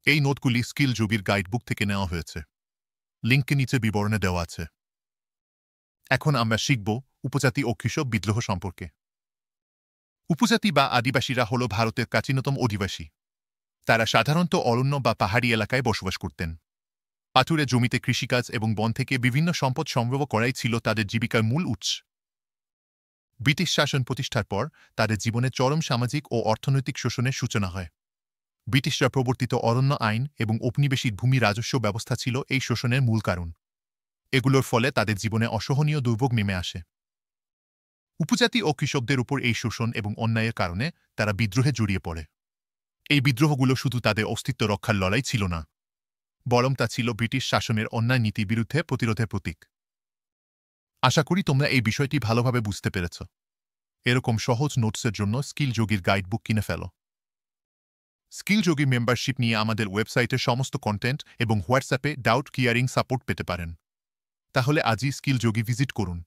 এই নোটগুলি স্কিল যোগীর গাইডবুক থেকে নেওয়া হয়েছে। লিঙ্ককে নিচে বিবরণে দেওয়া আছে। এখন আমরা শিখব উপজাতি ও কৃষক বিদ্রোহ সম্পর্কে। উপজাতি বা আদিবাসীরা হল ভারতের প্রাচীনতম অধিবাসী। তারা সাধারণত অরণ্য বা পাহাড়ি এলাকায় বসবাস করতেন। পাথুরে জমিতে কৃষিকাজ এবং বন থেকে বিভিন্ন সম্পদ সংগ্রহ করাই ছিল তাদের জীবিকার মূল উৎস। ব্রিটিশ শাসন প্রতিষ্ঠার পর তাদের জীবনে চরম সামাজিক ও অর্থনৈতিক শোষণের সূচনা হয়। ব্রিটিশরা প্রবর্তিত অরণ্য আইন এবং ঔপনিবেশিক ভূমি রাজস্ব ব্যবস্থা ছিল এই শোষণের মূল কারণ। এগুলোর ফলে তাদের জীবনে অসহনীয় দুর্ভোগ নেমে আসে। উপজাতি ও কৃষকদের উপর এই শোষণ এবং অন্যায়ের কারণে তারা বিদ্রোহে জড়িয়ে পড়ে। এই বিদ্রোহগুলো শুধু তাদের অস্তিত্ব রক্ষার লড়াই ছিল না, বরং তা ছিল ব্রিটিশ শাসনের অন্যায় নীতির বিরুদ্ধে প্রতিরোধের প্রতীক। আশা করি তোমরা এই বিষয়টি ভালোভাবে বুঝতে পেরেছ। এরকম সহজ নোটসের জন্য স্কিল যোগীর গাইডবুক কিনে ফেলো। স্কিল যোগী মেম্বারশিপ নিয়ে আমাদের ওয়েবসাইটে সমস্ত কন্টেন্ট এবং হোয়াটসঅ্যাপে ডাউট ক্লিয়ারিং সাপোর্ট পেতে পারেন। তাহলে আজই স্কিল যোগী ভিজিট করুন।